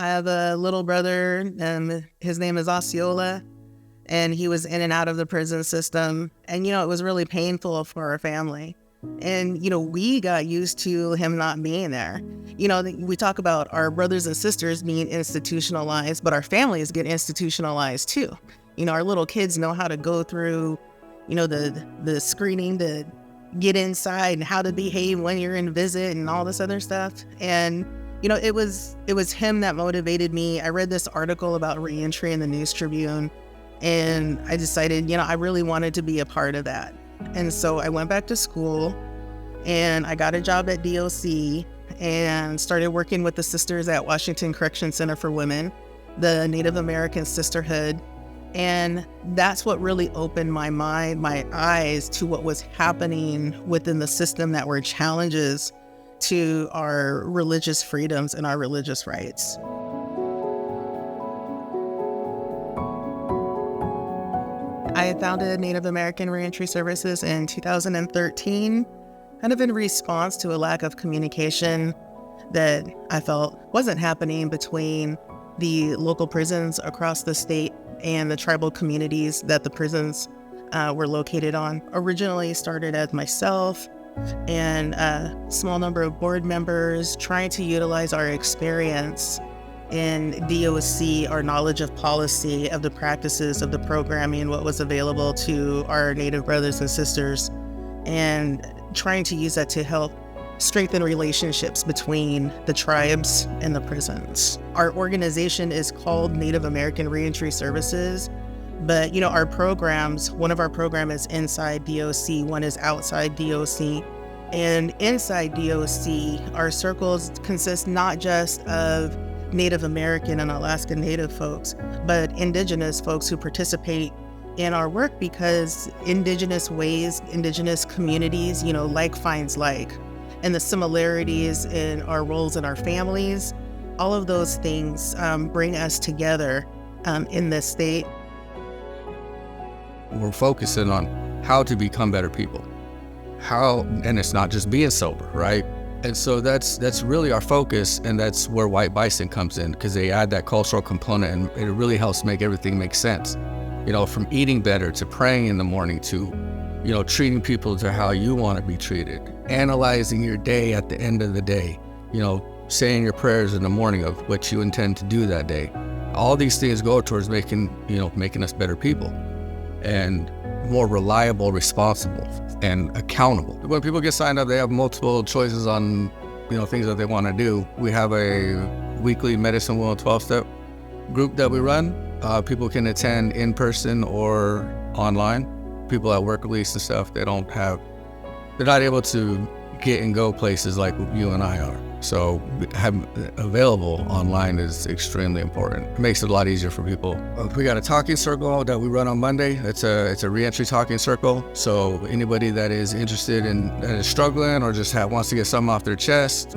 I have a little brother, and his name is Osceola, and he was in and out of the prison system. And, it was really painful for our family. And, we got used to him not being there. We talk about our brothers and sisters being institutionalized, but our families get institutionalized too. Our little kids know how to go through, the screening to get inside and how to behave when you're in visit and all this other stuff. And, it was him that motivated me. I read this article about reentry in the News Tribune, and I decided, I really wanted to be a part of that. And so I went back to school and I got a job at DOC and started working with the sisters at Washington Correction Center for Women, the Native American Sisterhood. And that's what really opened my mind, my eyes to what was happening within the system that were challenges to our religious freedoms and our religious rights. I founded Native American Reentry Services in 2013, kind of in response to a lack of communication that I felt wasn't happening between the local prisons across the state and the tribal communities that the prisons were located on. Originally started as myself and a small number of board members trying to utilize our experience in DOC, our knowledge of policy, of the practices, of the programming, what was available to our Native brothers and sisters, and trying to use that to help strengthen relationships between the tribes and the prisons. Our organization is called Native American Reentry Services, but our programs, one of our programs is inside DOC, one is outside DOC. And inside DOC, our circles consist not just of Native American and Alaska Native folks, but Indigenous folks who participate in our work, because Indigenous ways, Indigenous communities, like finds like. And the similarities in our roles in our families, all of those things bring us together in this state. We're focusing on how to become better people. And it's not just being sober, right? And so that's really our focus, and that's where White Bison comes in, because they add that cultural component, and it really helps make everything make sense. From eating better to praying in the morning to, treating people to how you want to be treated, analyzing your day at the end of the day, saying your prayers in the morning of what you intend to do that day. All these things go towards making us better people and more reliable, responsible, and accountable. When people get signed up, they have multiple choices on, things that they want to do. We have a weekly Medicine Wheel 12-step group that we run. People can attend in person or online. People at work release and stuff, they're not able to get and go places like you and I are. So having available online is extremely important. It makes it a lot easier for people. We got a talking circle that we run on Monday. It's a reentry talking circle. So anybody that is interested that is struggling or just wants to get something off their chest,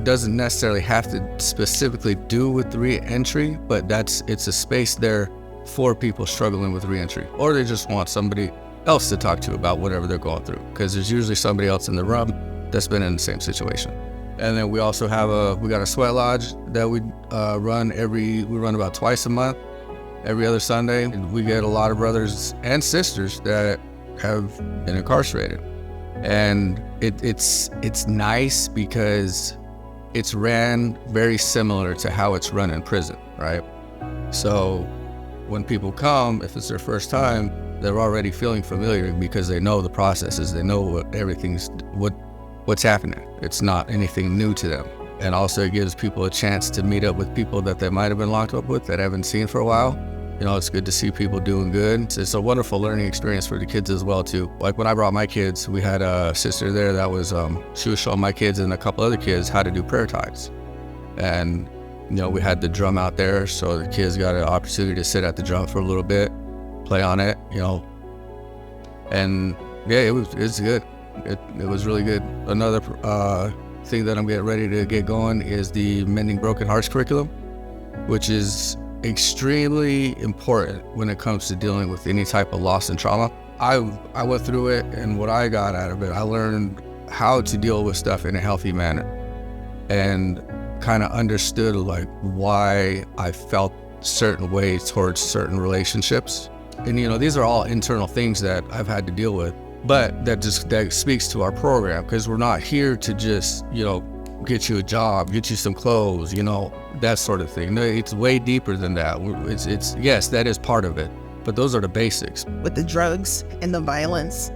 doesn't necessarily have to specifically do with reentry, but it's a space there for people struggling with reentry, or they just want somebody else to talk to about whatever they're going through, because there's usually somebody else in the room that's been in the same situation. And then we also have we got a sweat lodge that we run about twice a month, every other Sunday. And we get a lot of brothers and sisters that have been incarcerated. And it's nice because it's ran very similar to how it's run in prison, right? So when people come, if it's their first time, they're already feeling familiar because they know the processes, they know what's happening. It's not anything new to them. And also it gives people a chance to meet up with people that they might have been locked up with that haven't seen for a while. It's good to see people doing good. It's a wonderful learning experience for the kids as well too. Like when I brought my kids, we had a sister there that was, she was showing my kids and a couple other kids how to do prayer ties. And, we had the drum out there, so the kids got an opportunity to sit at the drum for a little bit, play on it, and yeah, it's good. It was really good. Another thing that I'm getting ready to get going is the Mending Broken Hearts curriculum, which is extremely important when it comes to dealing with any type of loss and trauma. I went through it, and what I got out of it, I learned how to deal with stuff in a healthy manner. And kind of understood like why I felt certain ways towards certain relationships. And, these are all internal things that I've had to deal with, but that speaks to our program, because we're not here to just, get you a job, get you some clothes, that sort of thing. No, it's way deeper than that. It's yes, that is part of it, but those are the basics. With the drugs and the violence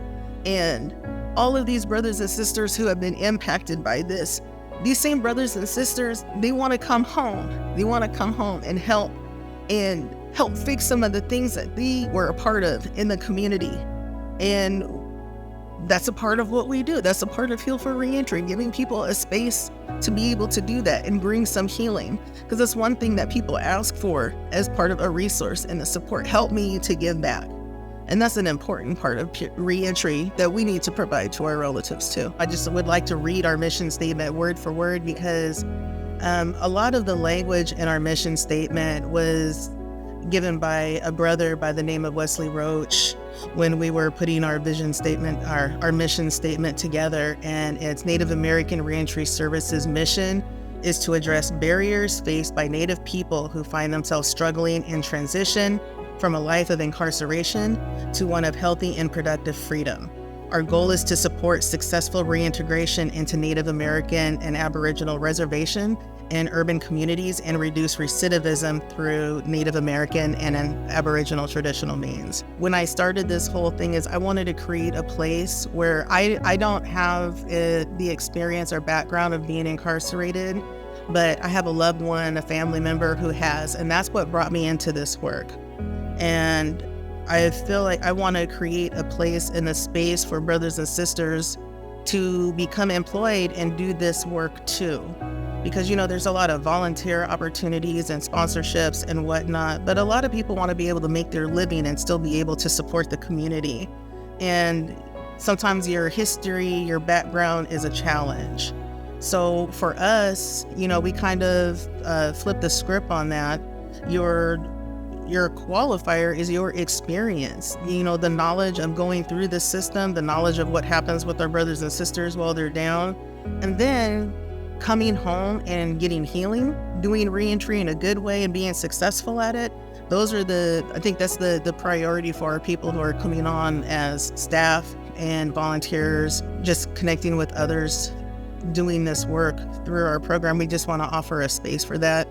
and all of these brothers and sisters who have been impacted by this, these same brothers and sisters, they want to come home. They want to come home and help fix some of the things that they were a part of in the community. And that's a part of what we do. That's a part of Heal for Reentry, giving people a space to be able to do that and bring some healing. Because that's one thing that people ask for as part of a resource and a support. Help me to give back. And that's an important part of reentry that we need to provide to our relatives too. I just would like to read our mission statement word for word, because a lot of the language in our mission statement was given by a brother by the name of Wesley Roach when we were putting our vision statement, our mission statement together. And it's Native American Reentry Services mission is to address barriers faced by Native people who find themselves struggling in transition from a life of incarceration to one of healthy and productive freedom. Our goal is to support successful reintegration into Native American and Aboriginal reservation and urban communities and reduce recidivism through Native American and Aboriginal traditional means. When I started this whole thing is I wanted to create a place where I don't have the experience or background of being incarcerated, but I have a loved one, a family member who has, and that's what brought me into this work. And I feel like I want to create a place and a space for brothers and sisters to become employed and do this work too. Because, there's a lot of volunteer opportunities and sponsorships and whatnot, but a lot of people want to be able to make their living and still be able to support the community. And sometimes your history, your background is a challenge. So for us, we kind of flip the script on that. Your qualifier is your experience, the knowledge of going through the system, the knowledge of what happens with our brothers and sisters while they're down, and then coming home and getting healing, doing reentry in a good way and being successful at it. I think that's the priority for our people who are coming on as staff and volunteers, just connecting with others, doing this work through our program. We just want to offer a space for that.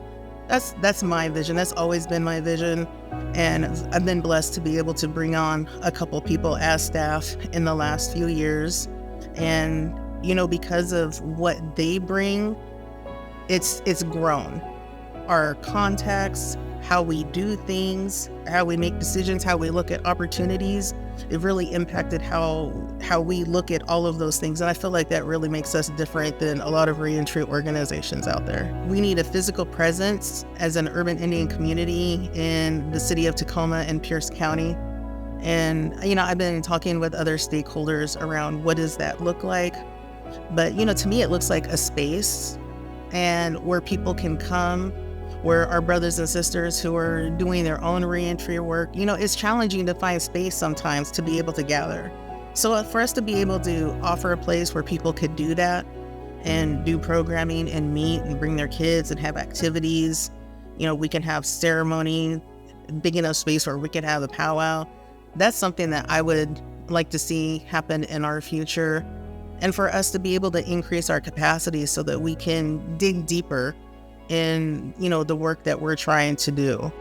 That's my vision. That's always been my vision. And I've been blessed to be able to bring on a couple people as staff in the last few years. And, because of what they bring, it's grown. Our contacts, how we do things, how we make decisions, how we look at opportunities, it really impacted how we look at all of those things. And I feel like that really makes us different than a lot of reentry organizations out there. We need a physical presence as an urban Indian community in the city of Tacoma and Pierce County. And, I've been talking with other stakeholders around what does that look like. But, to me, it looks like a space and where people can come, where our brothers and sisters who are doing their own reentry work, it's challenging to find space sometimes to be able to gather. So for us to be able to offer a place where people could do that and do programming and meet and bring their kids and have activities, we can have ceremony, big enough space where we could have a powwow. That's something that I would like to see happen in our future. And for us to be able to increase our capacity so that we can dig deeper in, the work that we're trying to do.